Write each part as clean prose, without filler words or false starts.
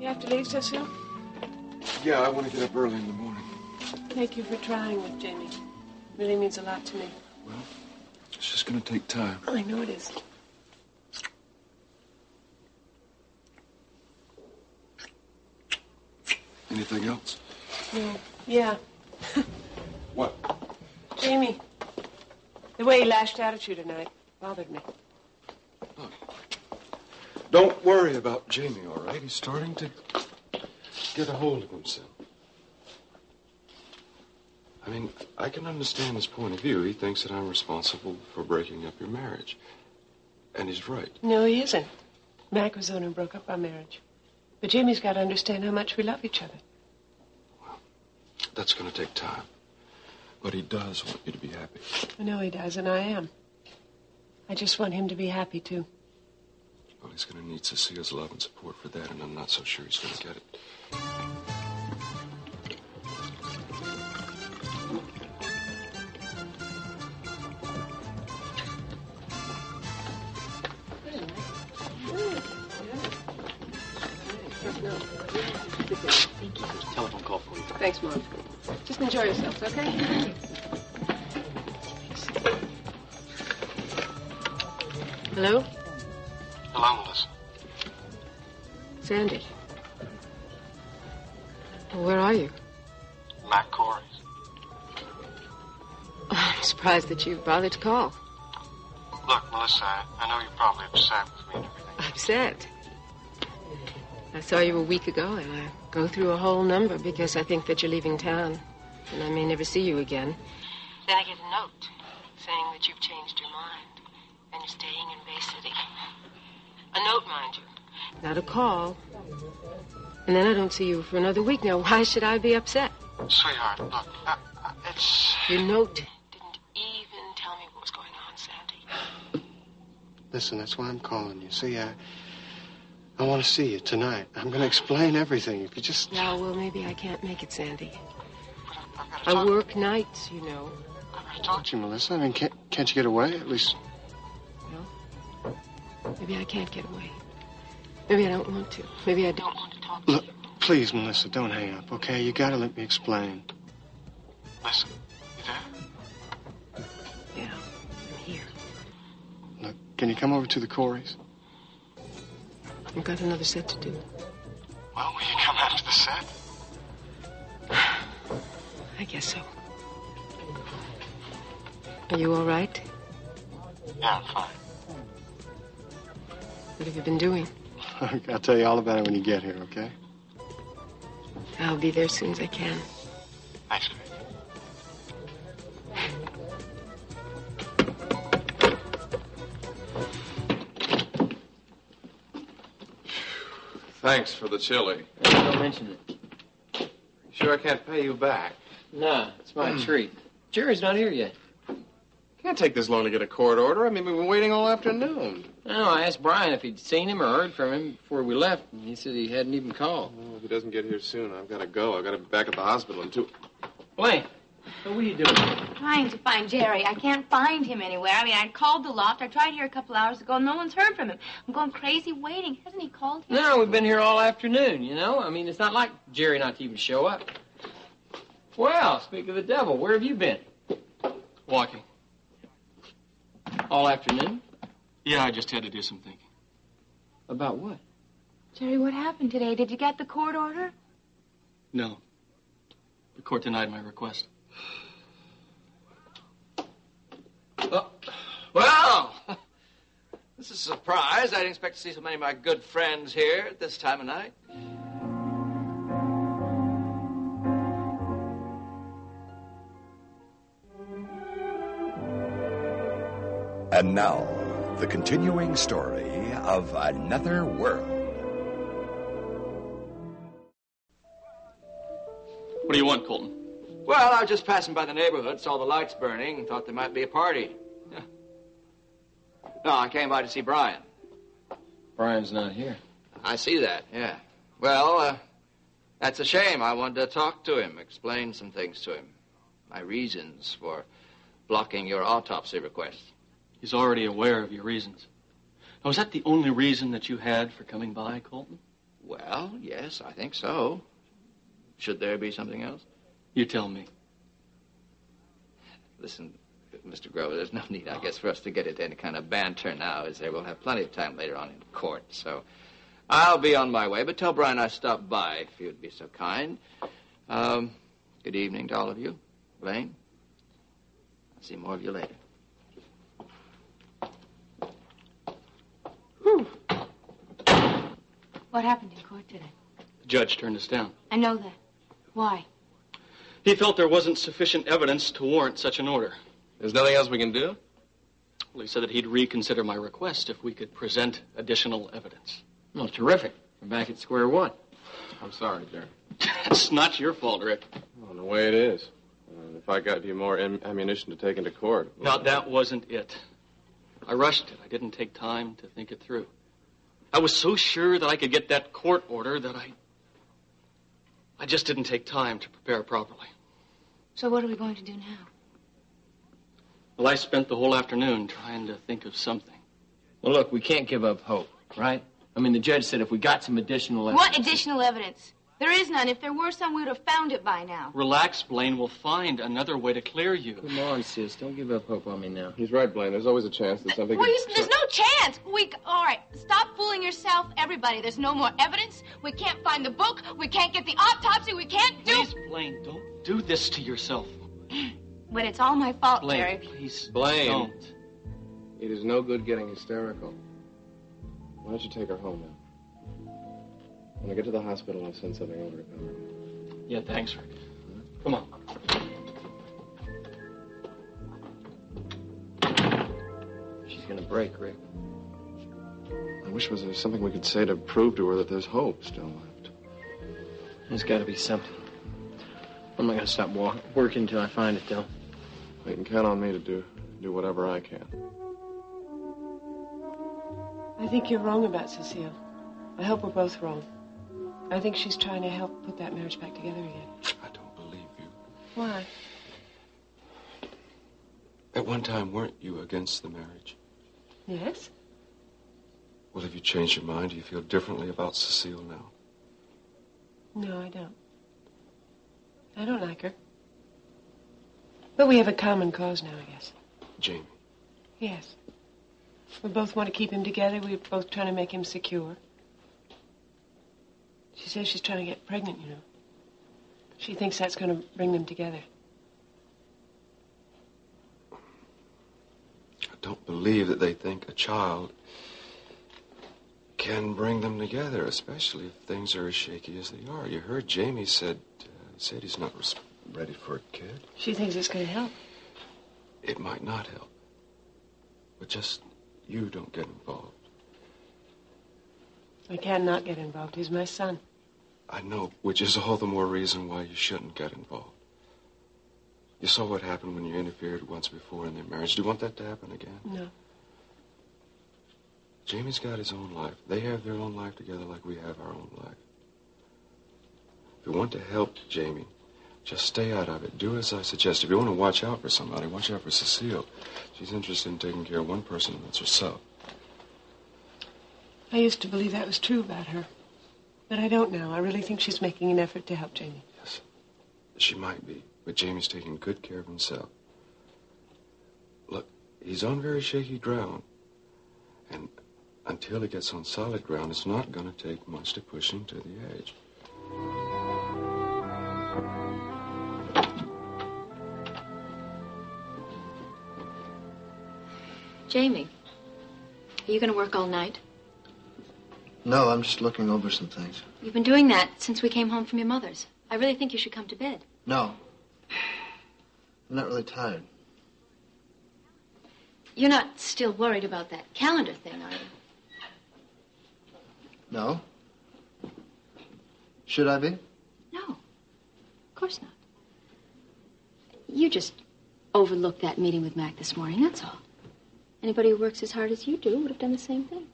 You have to leave, Cecile? Yeah, I want to get up early in the morning. Thank you for trying with Jamie. It really means a lot to me. Well, it's just going to take time. I know it is. Anything else? No. Yeah. What? Jamie. The way he lashed out at you tonight bothered me. Look, don't worry about Jamie, all right? He's starting to get a hold of himself. I mean, I can understand his point of view. He thinks that I'm responsible for breaking up your marriage. And he's right. No, he isn't. Mac was the one who broke up our marriage. But Jamie's got to understand how much we love each other. Well, that's going to take time. But he does want you to be happy. I know he does, and I am. I just want him to be happy, too. Well, he's going to need Cecile's love and support for that, and I'm not so sure he's going to get it. Telephone call for you. Thanks, Mom. Just enjoy yourselves, okay? Hello? Hello, Melissa. Sandy. Where are you? Mac Corey's. I'm surprised that you bothered to call. Look, Melissa, I know you're probably upset with me and everything. Upset? I saw you a week ago, and I go through a whole number because I think that you're leaving town, and I may never see you again. Then I get a note saying that you've changed your mind, and you're staying in Bay City. A note, mind you. Not a call. And then I don't see you for another week. Now, why should I be upset? Sweetheart, look, it's... Your note didn't even tell me what was going on, Sandy. Listen, that's why I'm calling you. See, I want to see you tonight. I'm going to explain everything. If you just... Yeah, well, maybe I can't make it, Sandy. I've got to talk... I work nights, you know. I've got to talk to you, Melissa. I mean, can't you get away, at least? No. Maybe I can't get away. Maybe I don't want to. Maybe I don't want to talk to you. Look, please, Melissa, don't hang up, okay? You got to let me explain. Listen, you there? Yeah, I'm here. Look, can you come over to the Coreys? I've got another set to do. Well, will you come after the set? I guess so. Are you all right? Yeah, I'm fine. What have you been doing? I'll tell you all about it when you get here, okay? I'll be there as soon as I can. Thanks, baby. Thanks for the chili. Don't mention it. Sure I can't pay you back? Nah, it's my treat. Jerry's not here yet. Can't take this long to get a court order. I mean, we've been waiting all afternoon. No, I asked Brian if he'd seen him or heard from him before we left, and he said he hadn't even called. Well, if he doesn't get here soon, I've got to go. I've got to be back at the hospital in 2... Blaine, what are you doing? Trying to find Jerry. I can't find him anywhere. I mean, I called the loft. I tried here a couple hours ago. No one's heard from him. I'm going crazy waiting. Hasn't he called here? No, we've been here all afternoon, you know? I mean, it's not like Jerry not to even show up. Well, speak of the devil, where have you been? Walking. All afternoon? Yeah, I just had to do some thinking. About what? Jerry, what happened today? Did you get the court order? No. The court denied my request. Well, this is a surprise. I didn't expect to see so many of my good friends here at this time of night. And now, the continuing story of Another World. What do you want, Colton? Well, I was just passing by the neighborhood, saw the lights burning, and thought there might be a party. Yeah. No, I came by to see Brian. Brian's not here. I see that, yeah. Well, that's a shame. I wanted to talk to him, explain some things to him. My reasons for blocking your autopsy request. He's already aware of your reasons. Now, was that the only reason that you had for coming by, Colton? Well, Well, yes, I think so. Should there be something else? You tell me. Listen, Mr. Grover, there's no need, I guess, for us to get into any kind of banter now, is there? We'll have plenty of time later on in court, so I'll be on my way. But tell Brian I stopped by, if you'd be so kind. Good evening to all of you. Blaine, I'll see more of you later. Whew. What happened in court today? The judge turned us down. I know that. Why? He felt there wasn't sufficient evidence to warrant such an order. There's nothing else we can do? Well, he said that he'd reconsider my request if we could present additional evidence. Well, terrific. We're back at square one. I'm sorry, Jerry. It's not your fault, Rick. Well, the way it is. If I got you more ammunition to take into court... No, that wasn't it. I rushed it. I didn't take time to think it through. I was so sure that I could get that court order that I just didn't take time to prepare properly. So what are we going to do now? Well, I spent the whole afternoon trying to think of something. Well, look, we can't give up hope, right? I mean, the judge said if we got some additional evidence... What additional evidence? There is none. If there were some, we would have found it by now. Relax, Blaine. We'll find another way to clear you. Come on, sis. Don't give up hope on me now. He's right, Blaine. There's always a chance that something... Well, there's no chance. All right, stop fooling yourself, everybody. There's no more evidence. We can't find the book. We can't get the autopsy. We can't do... Please, Blaine, don't do this to yourself. But it's all my fault, Blaine, Jerry. please, Blaine. don't. It is no good getting hysterical. Why don't you take her home now? When I get to the hospital, I'll send something over to cover her. Yeah, thanks, Rick. Come on. She's going to break, Rick. I wish there was something we could say to prove to her that there's hope still left. There's got to be something. I'm not going to stop working until I find it, though. You can count on me to do whatever I can. I think you're wrong about Cecile. I hope we're both wrong. I think she's trying to help put that marriage back together again. I don't believe you. Why? At one time, weren't you against the marriage? Yes. Well, have you changed your mind? Do you feel differently about Cecile now? No, I don't. I don't like her. But we have a common cause now, I guess. Jamie. Yes. We both want to keep him together. We're both trying to make him secure. She says she's trying to get pregnant, you know. She thinks that's going to bring them together. I don't believe that they think a child can bring them together, especially if things are as shaky as they are. You heard Jamie said he's not ready for a kid. She thinks it's going to help. It might not help. But just you don't get involved. I can't not get involved. He's my son. I know, which is all the more reason why you shouldn't get involved. You saw what happened when you interfered once before in their marriage. Do you want that to happen again? No. Jamie's got his own life. They have their own life together like we have our own life. If you want to help Jamie, just stay out of it. Do as I suggest. If you want to watch out for somebody, watch out for Cecile. She's interested in taking care of one person, and that's herself. I used to believe that was true about her. But I don't now. I really think she's making an effort to help Jamie. Yes, she might be. But Jamie's taking good care of himself. Look, he's on very shaky ground. And until he gets on solid ground, it's not going to take much to push him to the edge. Jamie, are you going to work all night? No, I'm just looking over some things. You've been doing that since we came home from your mother's. I really think you should come to bed. No. I'm not really tired. You're not still worried about that calendar thing, are you? No? Should I be? No. Of course not. You just overlooked that meeting with Mac this morning, that's all. Anybody who works as hard as you do would have done the same thing.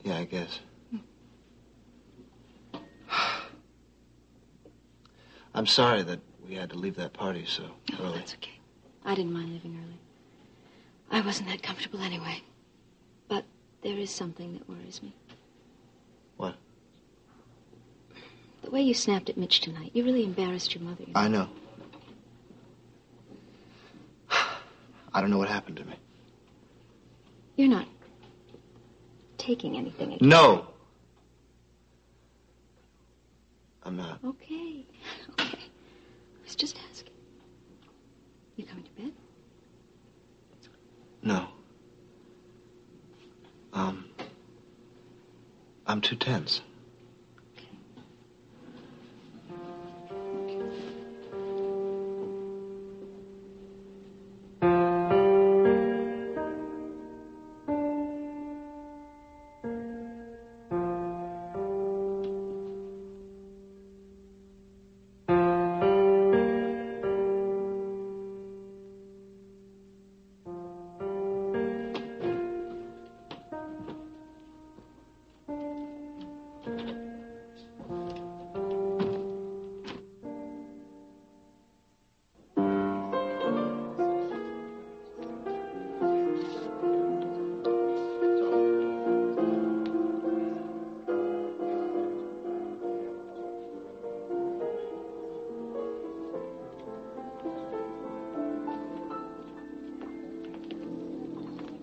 Yeah, I guess. I'm sorry that we had to leave that party so early. That's okay. I didn't mind leaving early. I wasn't that comfortable anyway. But there is something that worries me. What? way you snapped at Mitch tonight, you really embarrassed your mother. You know? I know. I don't know what happened to me. You're not taking anything again. No. I'm not. Okay. Okay. I was just asking. You coming to bed? No. I'm too tense.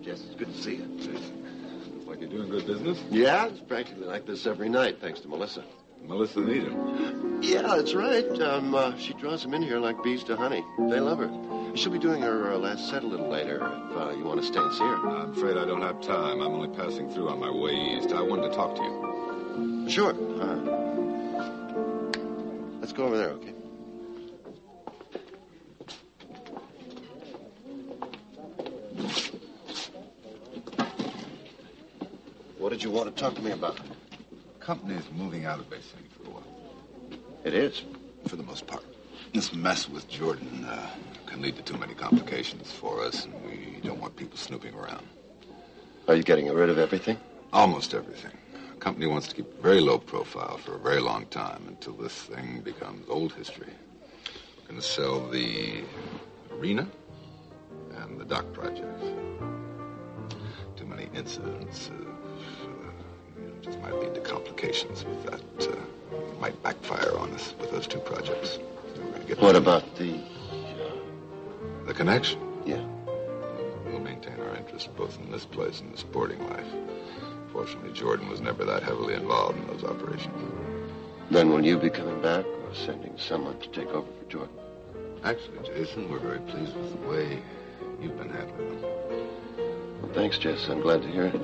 Jess, it's good to see you. Looks like you're doing good business. Yeah, it's practically like this every night, thanks to Melissa. Melissa Needham. Yeah, that's right. She draws them in here like bees to honey. They love her. She'll be doing her last set a little later if you want to stay and see her. I'm afraid I don't have time. I'm only passing through on my way east. I wanted to talk to you. Sure. Let's go over there, okay? What did you want to talk to me about? Company's moving out of Bay City for a while. It is? For the most part. This mess with Jordan can lead to too many complications for us, and we don't want people snooping around. Are you getting rid of everything? Almost everything. The company wants to keep a very low profile for a very long time until this thing becomes old history. We're going to sell the arena and the dock projects. Too many incidents just might lead to complications with that. Might backfire on us with those two projects. So what about the connection? Yeah. We'll maintain our interest both in this place and the sporting life. Fortunately, Jordan was never that heavily involved in those operations. Then will you be coming back or sending someone to take over for Jordan? Actually, Jason, we're very pleased with the way you've been handling them. Well, thanks, Jess. I'm glad to hear it.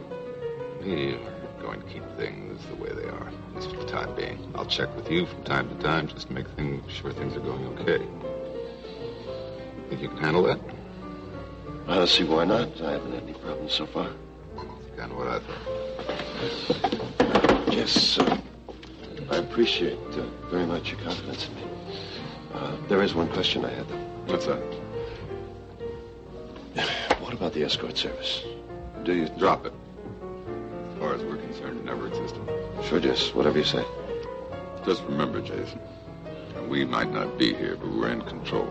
We are going to keep things the way they are, at least for the time being. I'll check with you from time to time just to make sure things are going okay. Think you can handle that? I don't see why not. I haven't had any problems so far. That's kind of what I thought. Jess, I appreciate very much your confidence in me. There is one question I had, though. What's that? What about the escort service? Do you drop it? As far as we're concerned, it never existed. Sure, Jess. Whatever you say. Just remember, Jason, we might not be here, but we're in control.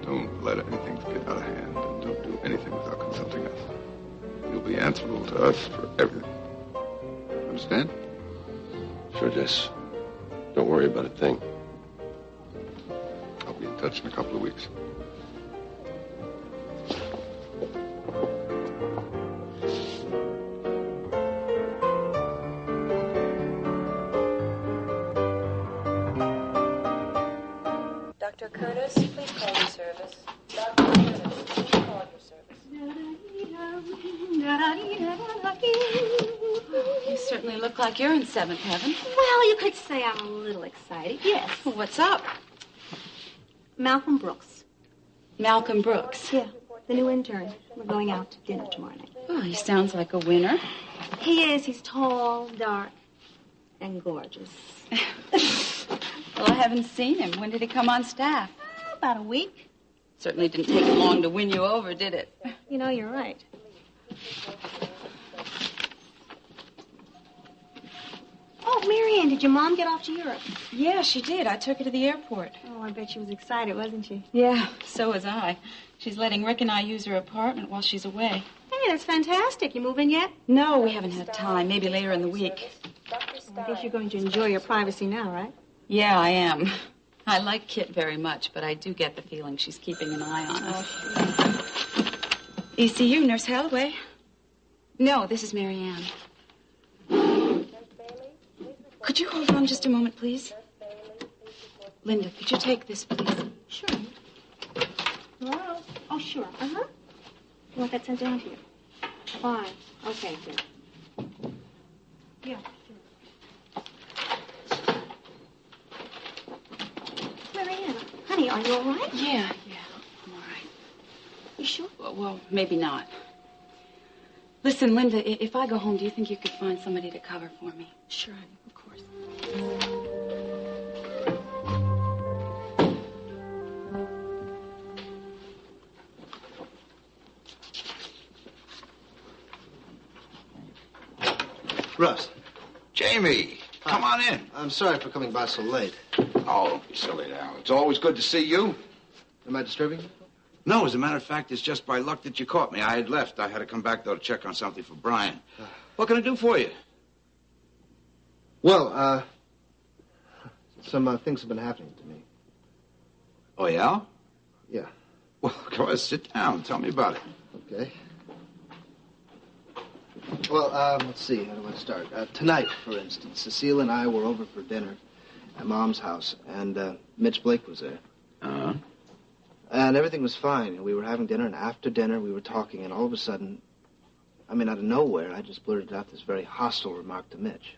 Don't let anything get out of hand, and don't do anything without consulting us. You'll be answerable to us for everything. Understand? Sure, Jess. Don't worry about a thing. I'll be in touch in a couple of weeks. Dr. Curtis, please call your service. Dr. Curtis, please call your service. You certainly look like you're in seventh heaven. Well, you could say I'm a little excited, yes. What's up? Malcolm Brooks. Malcolm Brooks? Yeah, the new intern. We're going out to dinner tomorrow night. Oh, he sounds like a winner. He is. He's tall, dark, and gorgeous. Well, I haven't seen him. When did he come on staff? About a week. Certainly didn't take him long to win you over, did it? You know, you're right. Oh, Marianne, did your mom get off to Europe? Yeah, she did. I took her to the airport. Oh, I bet she was excited, wasn't she? Yeah, so was I. She's letting Rick and I use her apartment while she's away. Hey, that's fantastic. You moving yet? No, we haven't had time. Maybe later in the week. I guess you're going to enjoy your privacy now, right? Yeah, I am. I like Kit very much, but I do get the feeling she's keeping an eye on us. ECU, Nurse Holloway. No, this is Marianne. Could you hold on just a moment, please? Linda, could you take this, please? Sure. Hello? Oh, sure. Uh-huh. You want that sent down to you? Fine. Okay, here. Yeah, sure. Marianne, honey, are you all right? Yeah, I'm all right. You sure? Well, maybe not. Listen, Linda, if I go home, do you think you could find somebody to cover for me? Sure, honey, of course. Russ. Jamie, come on in. I'm sorry for coming by so late. Oh, don't be silly now. It's always good to see you. Am I disturbing you? No, as a matter of fact, it's just by luck that you caught me. I had left. I had to come back, though, to check on something for Brian. What can I do for you? Well, some things have been happening to me. Oh, yeah? Yeah. Well, go ahead, sit down. Tell me about it. Okay. Well, let's see. How do I start? Tonight, for instance, Cecile and I were over for dinner at Mom's house, and Mitch Blake was there. Uh-huh. And everything was fine. We were having dinner, and after dinner, we were talking, and all of a sudden, I mean, out of nowhere, I just blurted out this very hostile remark to Mitch.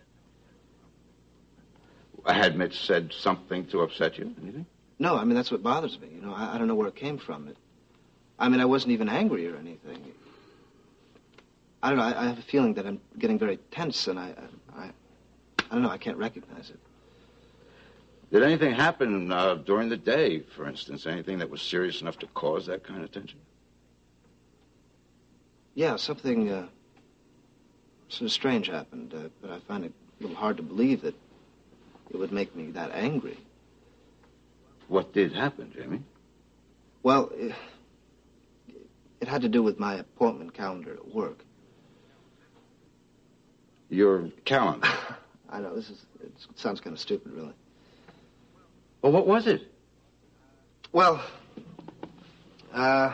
Had Mitch said something to upset you? Anything? No, I mean, that's what bothers me. You know, I don't know where it came from. I mean, I wasn't even angry or anything. I don't know. I have a feeling that I'm getting very tense, and I don't know. I can't recognize it. Did anything happen during the day, for instance? Anything that was serious enough to cause that kind of tension? Yeah, something sort of strange happened, but I find it a little hard to believe that it would make me that angry. What did happen, Jamie? Well, it had to do with my appointment calendar at work. Your calendar? I know, it sounds kind of stupid, really. Well, what was it? Well, I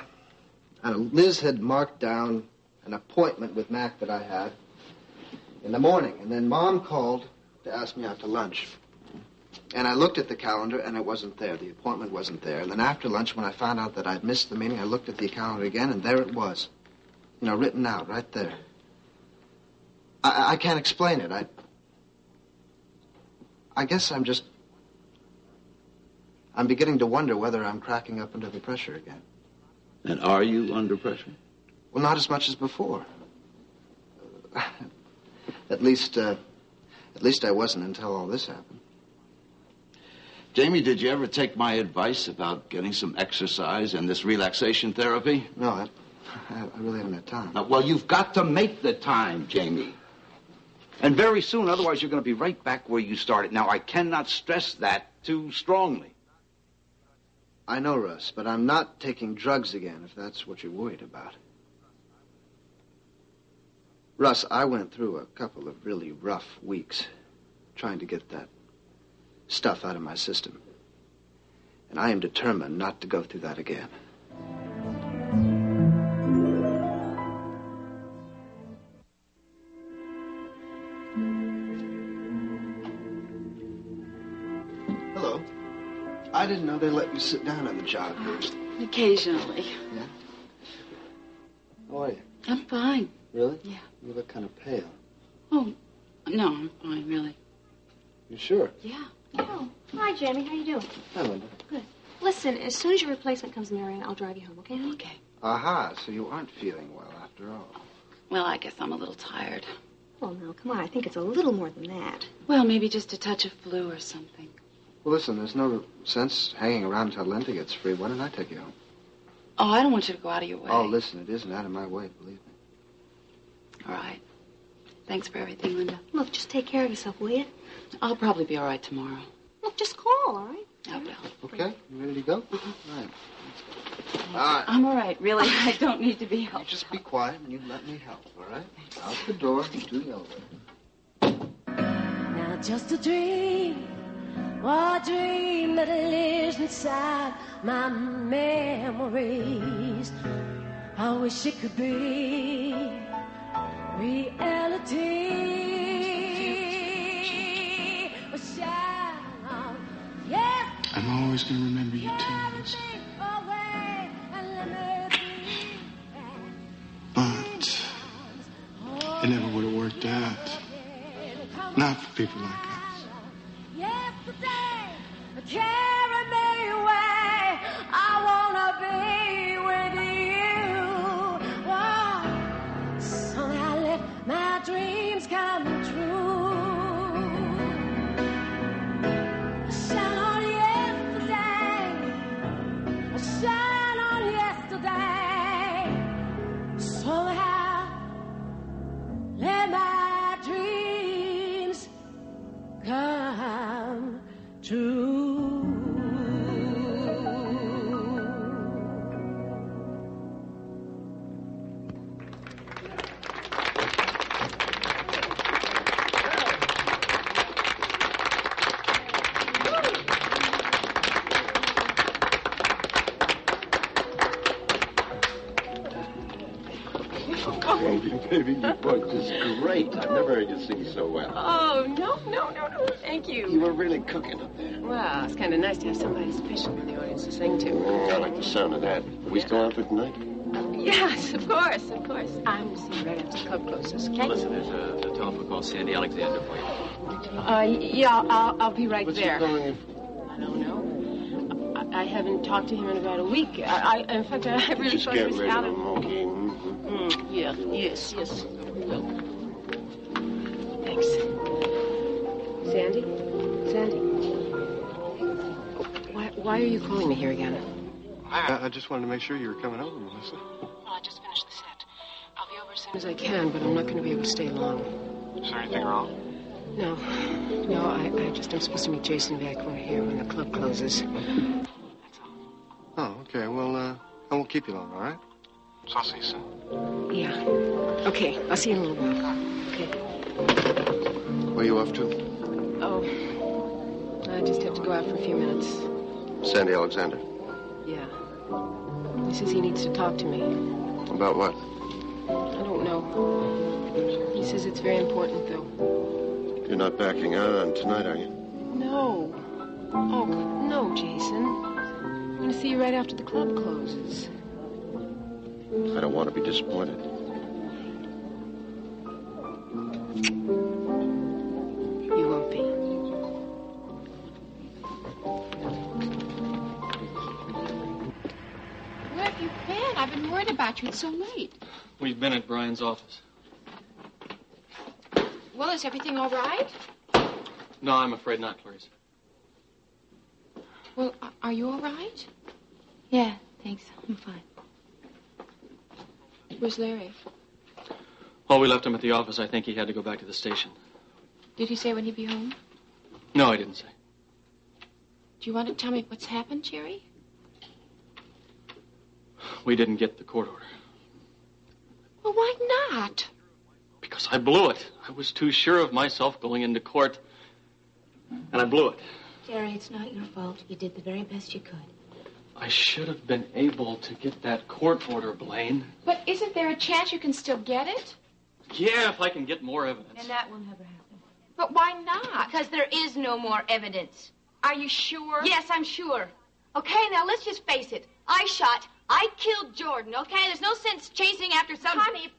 don't know, Liz had marked down an appointment with Mac that I had in the morning, and then Mom called to ask me out to lunch. And I looked at the calendar, and it wasn't there. The appointment wasn't there. And then after lunch, when I found out that I'd missed the meeting, I looked at the calendar again, and there it was. You know, written out right there. I can't explain it. I guess I'm beginning to wonder whether I'm cracking up under the pressure again. And are you under pressure? Well, not as much as before. At least I wasn't until all this happened. Jamie, did you ever take my advice about getting some exercise and this relaxation therapy? No, I really haven't had time. Well, you've got to make the time, Jamie. And very soon, otherwise you're going to be right back where you started. Now, I cannot stress that too strongly. I know, Russ, but I'm not taking drugs again, if that's what you're worried about. Russ, I went through a couple of really rough weeks trying to get that stuff out of my system. And I am determined not to go through that again. Hello. I didn't know they let you sit down on the job here. Occasionally. Yeah? How are you? I'm fine. Really? Yeah. You look kind of pale. Oh, no, I'm fine, really. You sure? Yeah. Oh, hi, Jamie. How you doing? Hi, Linda. Good. Listen, as soon as your replacement comes, Marianne, I'll drive you home, okay, honey? Okay. Aha, so you aren't feeling well after all. Well, I guess I'm a little tired. Well, now, come on. I think it's a little more than that. Well, maybe just a touch of flu or something. Well, listen, there's no sense hanging around until Linda gets free. Why don't I take you home? Oh, I don't want you to go out of your way. Oh, listen, it isn't out of my way, believe me. All right. Thanks for everything, Linda. Look, just take care of yourself, will you? I'll probably be all right tomorrow. Look, just call, all right? I will. Okay, you ready to go? Uh-huh. All right. All right. I'm all right, really. I don't need to be helped. You just be quiet and you let me help, all right? Out the door to the elevator. Now just a dream, or a dream that lives inside my memories. I wish it could be reality. I'm always going to remember you too, Lisa. But it never would have worked out. Not for people like us. Yesterday, carry me away. I wanna be with you. Oh, somehow let my dreams come true. Shine on yesterday. Shine on yesterday. Somehow let my dreams come true. Baby, your voice is great. I've never heard you sing so well. Oh, no. Thank you. You were really cooking up there. Well, it's kind of nice to have somebody special in the audience to sing to. I like the sound of that. Are we still out for tonight? Yes, of course. I'm going to see you right after the club closes, okay? Listen, there's a telephone call, Sandy Alexander for you. Yeah, I'll be right What's there. he calling you? I don't know. I haven't talked to him in about a week. In fact, I really Just thought get he was rid out of him, okay? Yes. Thanks. Sandy? Why are you calling me here again? I just wanted to make sure you were coming over, Melissa. Well, I just finished the set. I'll be over as soon as I can, but I'm not going to be able to stay long. Is there anything wrong? No, I just am supposed to meet Jason back over here when the club closes. Oh, okay. Well, I won't keep you long, all right? So I'll see you soon. Yeah. Okay, I'll see you in a little while. Okay. Where are you off to? Oh, I just have to go out for a few minutes. Sandy Alexander. Yeah. He says he needs to talk to me. About what? I don't know. He says it's very important, though. You're not backing out on tonight, are you? No. Oh, no, Jason. I'm going to see you right after the club closes. I don't want to be disappointed. You won't be. Where have you been? I've been worried about you. It's so late. We've been at Brian's office. Well, is everything all right? No, I'm afraid not, Clarice. Well, are you all right? Yeah, thanks. I'm fine. Where's Larry? Well, we left him at the office. I think he had to go back to the station. Did he say when he'd be home? No, I didn't say. Do you want to tell me what's happened, Jerry? We didn't get the court order. Well, why not? Because I blew it. I was too sure of myself going into court, and I blew it. Jerry, it's not your fault. You did the very best you could. I should have been able to get that court order, Blaine. But isn't there a chance you can still get it? Yeah, if I can get more evidence. And that will never happen. But why not? Because there is no more evidence. Are you sure? Yes, I'm sure. Okay, now let's just face it. I killed Jordan, okay? There's no sense chasing after some... Honey.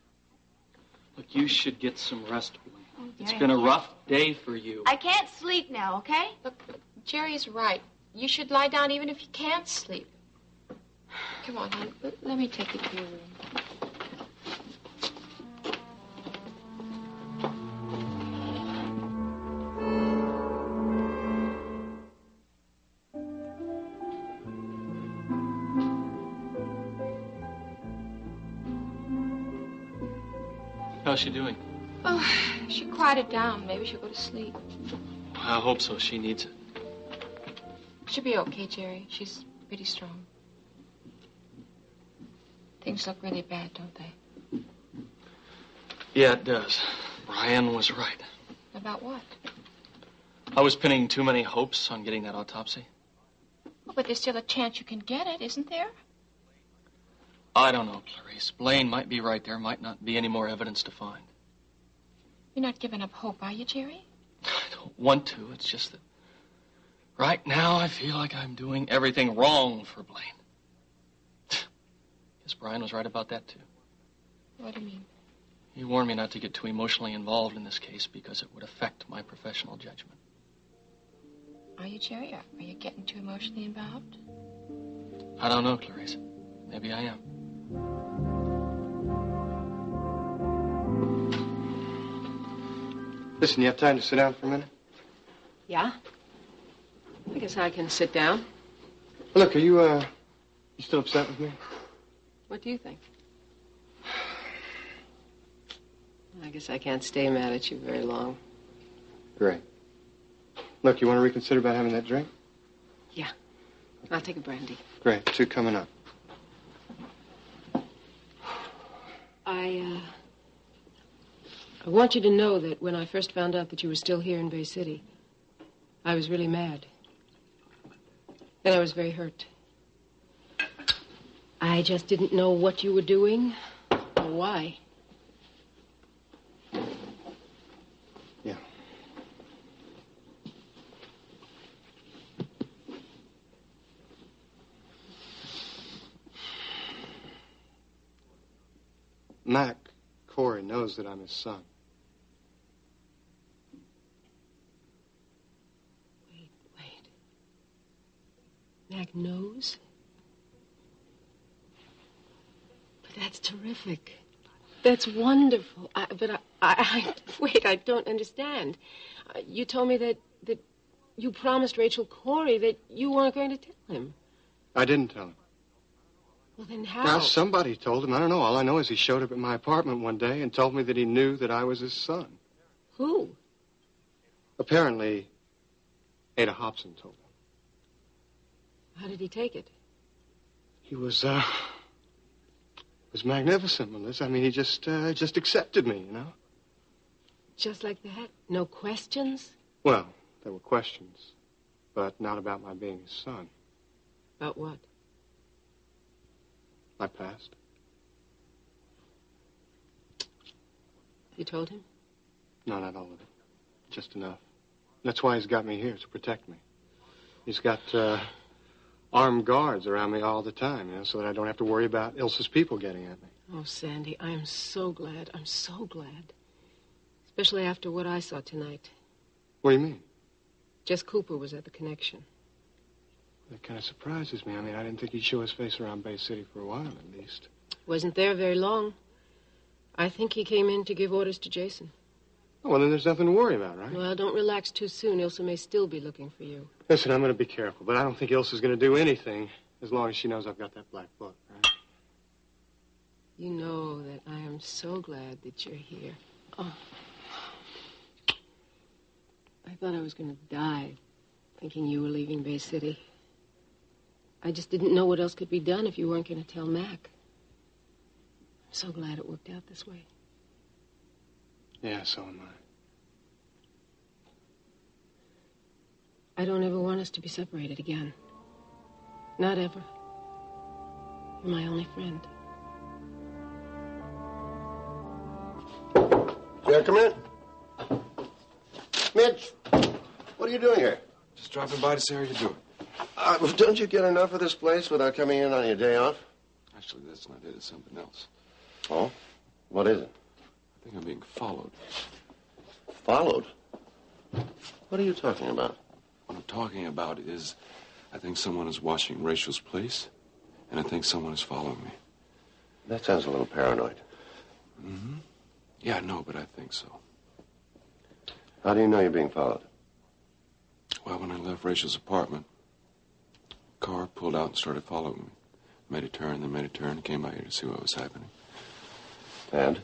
Look, you should get some rest, Blaine. Oh, It's been a rough day for you. I can't sleep now, okay? Look, Jerry's right. You should lie down even if you can't sleep. Come on, hon. Let me take you to your room. How's she doing? Oh, she quieted down. Maybe she'll go to sleep. I hope so. She needs it. She'll be okay, Jerry. She's pretty strong. Things look really bad, don't they? Yeah, it does. Brian was right. About what? I was pinning too many hopes on getting that autopsy. Oh, but there's still a chance you can get it, isn't there? I don't know, Clarice. Blaine might be right. There might not be any more evidence to find. You're not giving up hope, are you, Jerry? I don't want to. It's just that right now I feel like I'm doing everything wrong for Blaine. Guess Brian was right about that, too. What do you mean? He warned me not to get too emotionally involved in this case because it would affect my professional judgment. Are you, Jerry? Are you getting too emotionally involved? I don't know, Clarice. Maybe I am. Listen, you have time to sit down for a minute? Yeah? I guess I can sit down. Look, are you still upset with me? What do you think? I guess I can't stay mad at you very long. Great. Look, you want to reconsider about having that drink? Yeah. I'll take a brandy. Great. 2 coming up. I want you to know that when I first found out that you were still here in Bay City, I was really mad. And I was very hurt. I just didn't know what you were doing or why. Yeah. Mac, Corey knows that I'm his son. Wait. Mac knows? But that's terrific. That's wonderful. Wait, I don't understand. You told me that you promised Rachel Corey that you weren't going to tell him. I didn't tell him. Well, then how? Well, somebody told him. I don't know. All I know is he showed up at my apartment one day and told me that he knew that I was his son. Who? Apparently, Ada Hobson told him. How did he take it? He was magnificent, Melissa. I mean, he just accepted me, you know? Just like that? No questions? Well, there were questions, but not about my being his son. About what? My past. You told him? No, not all of it. Just enough. That's why he's got me here, to protect me. He's got armed guards around me all the time, you know, so that I don't have to worry about Ilsa's people getting at me. Oh, Sandy, I am so glad. I'm so glad. Especially after what I saw tonight. What do you mean? Jess Cooper was at the connection. That kind of surprises me. I mean, I didn't think he'd show his face around Bay City for a while, at least. Wasn't there very long. I think he came in to give orders to Jason. Oh, well, then there's nothing to worry about, right? Well, don't relax too soon. Ilsa may still be looking for you. Listen, I'm going to be careful, but I don't think Ilsa's going to do anything as long as she knows I've got that black book, right? You know that I am so glad that you're here. Oh. I thought I was going to die thinking you were leaving Bay City. I just didn't know what else could be done if you weren't going to tell Mac. I'm so glad it worked out this way. Yeah, so am I don't ever want us to be separated again. Not ever. You're my only friend. May I come in? Mitch, what are you doing here? Just dropping by to say how you're doing. Don't you get enough of this place without coming in on your day off? Actually, that's not it. It's something else. Oh? What is it? I think I'm being followed. Followed? What are you talking about? What I'm talking about is I think someone is watching Rachel's place, and I think someone is following me. That sounds a little paranoid. Mm-hmm. Yeah, no, but I think so. How do you know you're being followed? Well, when I left Rachel's apartment, the car pulled out and started following me. Made a turn, then made a turn, and came out here to see what was happening. And?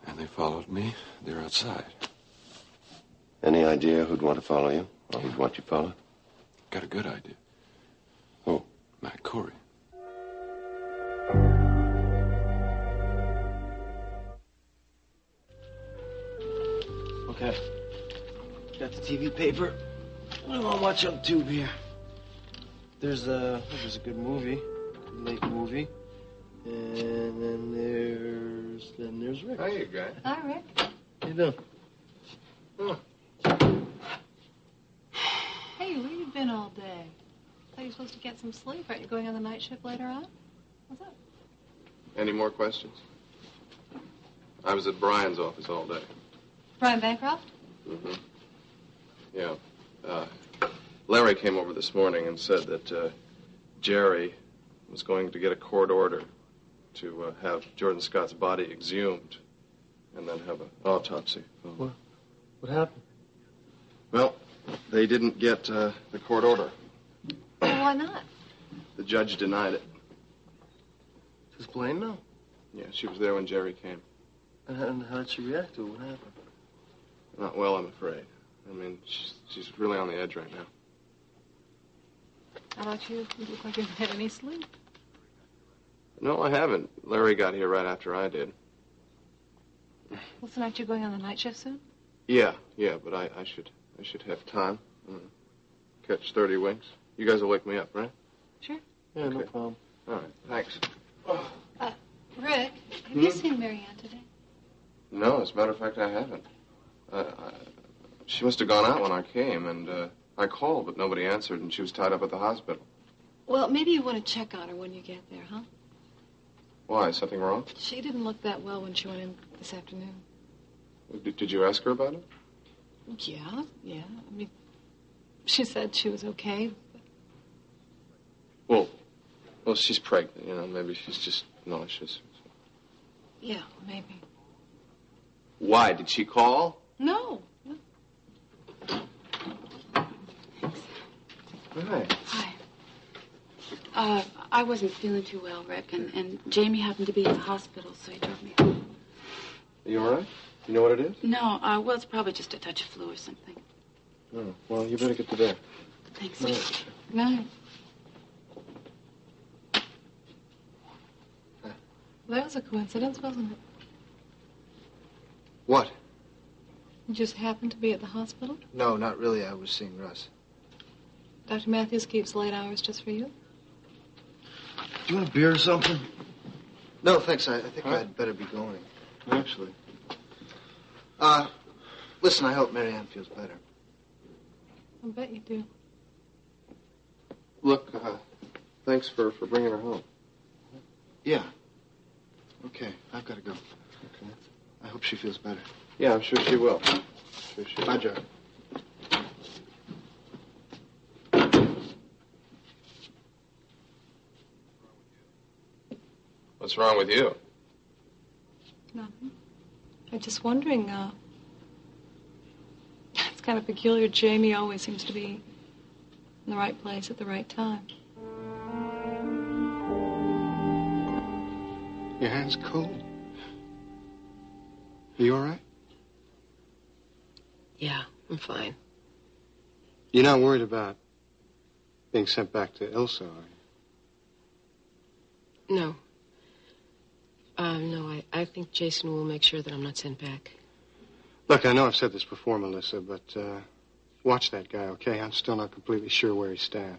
And they followed me. They're outside. Any idea who'd want to follow you? Or who'd want you followed? Got a good idea. Who? Matt Corey. Okay. Got the TV paper. What do I want to watch on tube here? There's a good movie, late movie. And then there's Rick. Hi, you guys. Hi, Rick. How you doing? Oh. Hey, where you been all day? Thought you were supposed to get some sleep. Aren't you going on the night shift later on? What's up? Any more questions? I was at Brian's office all day. Brian Bancroft? Mm-hmm. Yeah. Larry came over this morning and said that Jerry was going to get a court order to have Jordan Scott's body exhumed and then have an autopsy. What happened? Well, they didn't get the court order. Well, why not? The judge denied it. Does Blaine know? Yeah, she was there when Jerry came. And how did she react to it? What happened? Not well, I'm afraid. I mean, she's really on the edge right now. How about you? You look like you haven't had any sleep. No, I haven't. Larry got here right after I did. Listen, aren't you going on the night shift soon? Yeah, but I should have time. Catch 30 winks. You guys will wake me up, right? Sure. Yeah, Okay. no problem. All right, thanks. Rick, have you seen Marianne today? No, as a matter of fact, I haven't. She must have gone out when I came, and I called, but nobody answered, and she was tied up at the hospital. Well, maybe you want to check on her when you get there, huh? Why, something wrong? She didn't look that well when she went in this afternoon. Did you ask her about it? Yeah. I mean, she said she was okay. Well, she's pregnant, you know. Maybe she's just nauseous. Yeah, maybe. Why? Did she call? No. Hi. Hi. I wasn't feeling too well, Rick, and Jamie happened to be in the hospital, so he drove me home. Are you all right? You know what it is? No, well, it's probably just a touch of flu or something. Oh, well, you better get to bed. Thanks. All right. No. That was a coincidence, wasn't it? What? You just happened to be at the hospital? No, not really. I was seeing Russ. Dr. Matthews keeps late hours just for you? Do you want a beer or something? No, thanks. I think I'd better be going. Actually. Listen, I hope Marianne feels better. I bet you do. Look, thanks for bringing her home. Yeah. Okay, I've got to go. Okay. I hope she feels better. Yeah, I'm sure she will. Bye, Joe. What's wrong with you? Nothing. I'm just wondering, it's kind of peculiar. Jamie always seems to be in the right place at the right time. Your hand's cold. Are you all right? Yeah, I'm fine. You're not worried about being sent back to Ilsa, are you? No. No, I think Jason will make sure that I'm not sent back. Look, I know I've said this before, Melissa, but watch that guy, okay? I'm still not completely sure where he stands.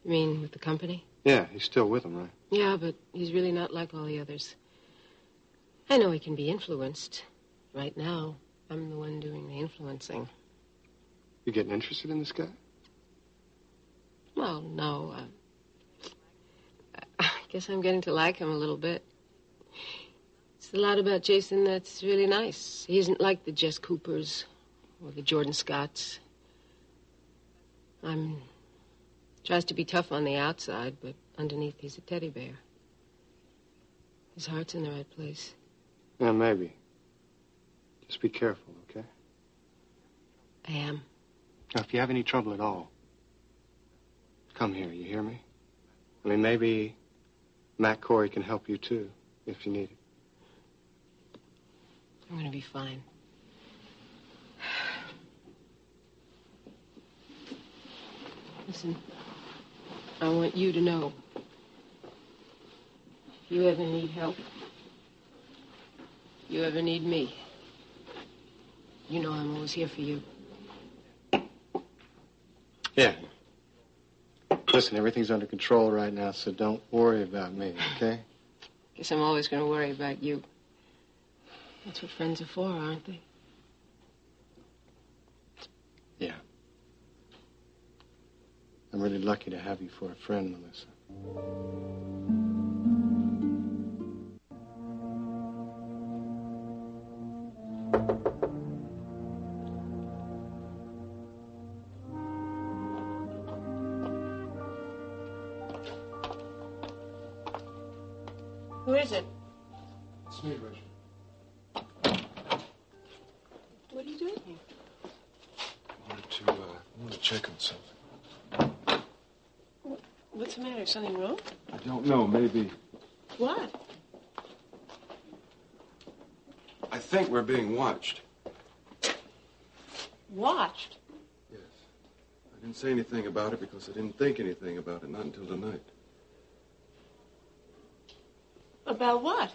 You mean with the company? Yeah, he's still with them, right? Yeah, but he's really not like all the others. I know he can be influenced. Right now, I'm the one doing the influencing. You getting interested in this guy? Well, no. I guess I'm getting to like him a little bit. It's a lot about Jason that's really nice. He isn't like the Jess Coopers or the Jordan Scotts. Tries to be tough on the outside, but underneath he's a teddy bear. His heart's in the right place. Yeah, maybe. Just be careful, okay? I am. Now, if you have any trouble at all, come here, you hear me? I mean, maybe Matt Corey can help you, too, if you need it. I'm going to be fine. Listen, I want you to know, if you ever need help, if you ever need me, you know I'm always here for you. Yeah. Listen, everything's under control right now, so don't worry about me, okay? Guess I'm always going to worry about you. That's what friends are for, aren't they? Yeah. I'm really lucky to have you for a friend, Melissa. Who is it? It's me, Rachel. What are you doing here? I wanted to check on something. What's the matter? Something wrong? I don't know, maybe. What? I think we're being watched. Watched? Yes. I didn't say anything about it because I didn't think anything about it, not until tonight. About what?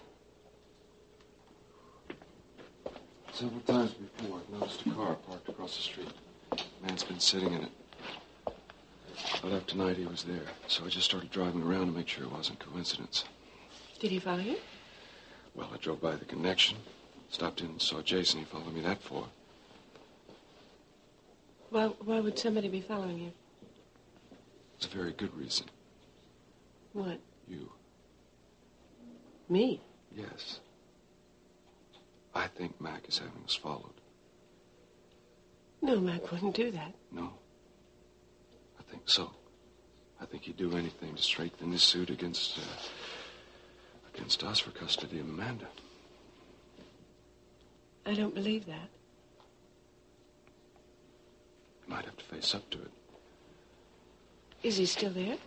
Several times before, I've noticed a car parked across the street. A man's been sitting in it. I left tonight, he was there. So I just started driving around to make sure it wasn't coincidence. Did he follow you? Well, I drove by the connection, stopped in and saw Jason. He followed me that far. Why would somebody be following you? It's a very good reason. What? You. Me? Yes. I think Mac is having us followed. No, Mac wouldn't do that. No. I think so. I think he'd do anything to strengthen his suit against us for custody of Amanda. I don't believe that. You might have to face up to it. Is he still there?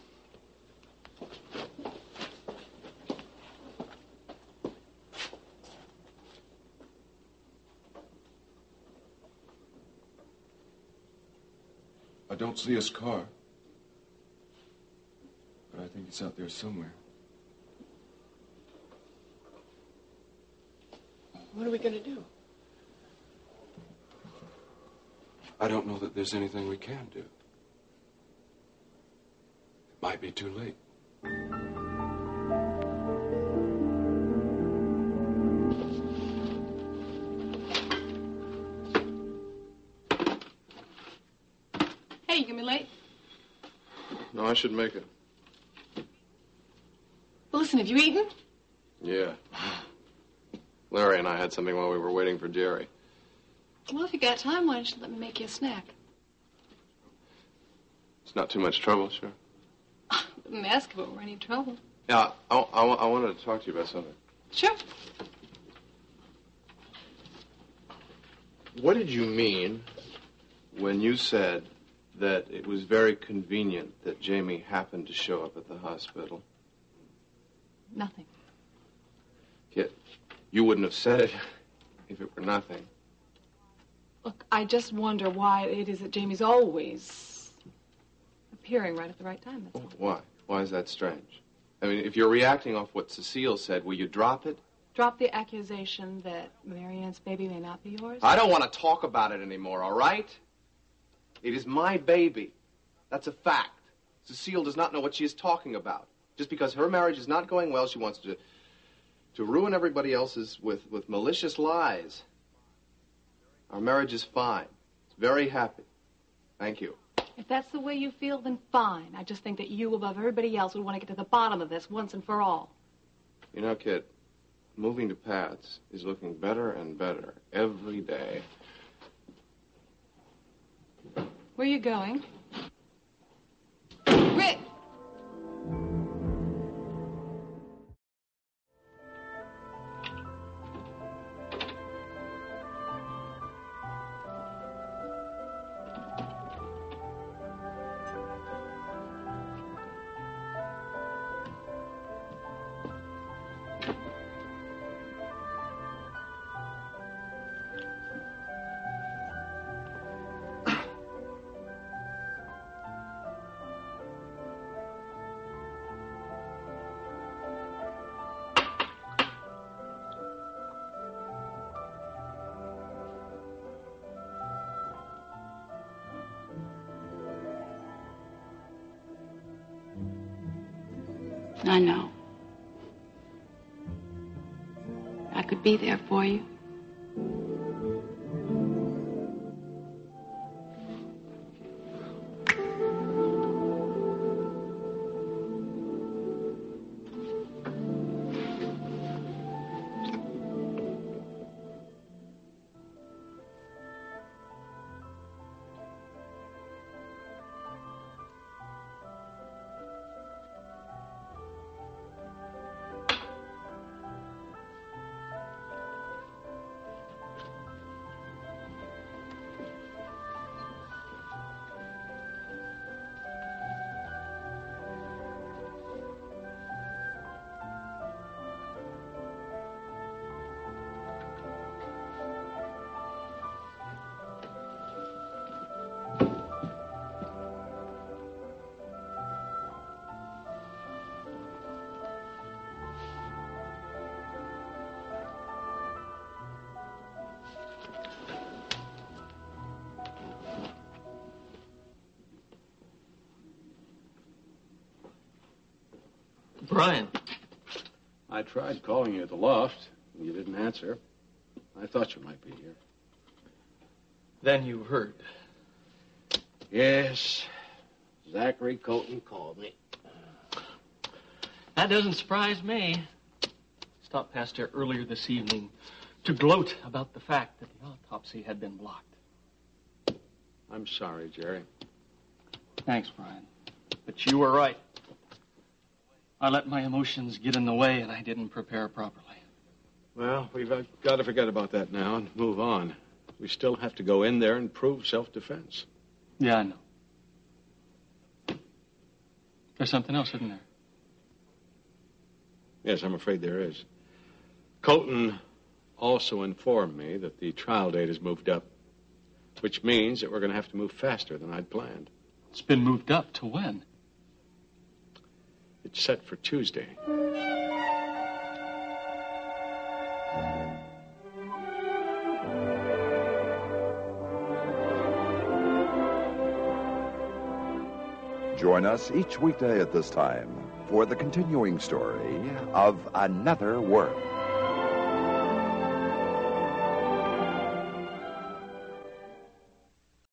I don't see his car. But I think it's out there somewhere. What are we going to do? I don't know that there's anything we can do. It might be too late. Hey, you gonna be late? No, I should make it. Well, listen, have you eaten? Yeah. Larry and I had something while we were waiting for Jerry. Well, if you got time, why don't you let me make you a snack? It's not too much trouble, sure. Didn't ask if it were any trouble. Yeah, I wanted to talk to you about something. Sure. What did you mean when you said that it was very convenient that Jamie happened to show up at the hospital? Nothing. Kit, you wouldn't have said it if it were nothing. Look, I just wonder why it is that Jamie's always appearing right at the right time, that's all. Why? Why is that strange? I mean, if you're reacting off what Cecile said, will you drop it? Drop the accusation that Marianne's baby may not be yours? I don't want to talk about it anymore, all right? It is my baby. That's a fact. Cecile does not know what she is talking about. Just because her marriage is not going well, she wants to ruin everybody else's with malicious lies. Our marriage is fine. It's very happy. Thank you. If that's the way you feel, then fine. I just think that you, above everybody else, would want to get to the bottom of this once and for all. You know, kid, moving to Pat's is looking better and better every day. Where are you going? Rick! I know. I could be there for you. Brian. I tried calling you at the loft, and you didn't answer. I thought you might be here. Then you heard. Yes. Zachary Colton called me. That doesn't surprise me. Stopped past here earlier this evening to gloat about the fact that the autopsy had been blocked. I'm sorry, Jerry. Thanks, Brian. But you were right. I let my emotions get in the way, and I didn't prepare properly. Well, we've got to forget about that now and move on. We still have to go in there and prove self-defense. Yeah, I know. There's something else, isn't there? Yes, I'm afraid there is. Colton also informed me that the trial date is moved up, which means that we're going to have to move faster than I'd planned. It's been moved up to when? It's set for Tuesday. Join us each weekday at this time for the continuing story of Another World.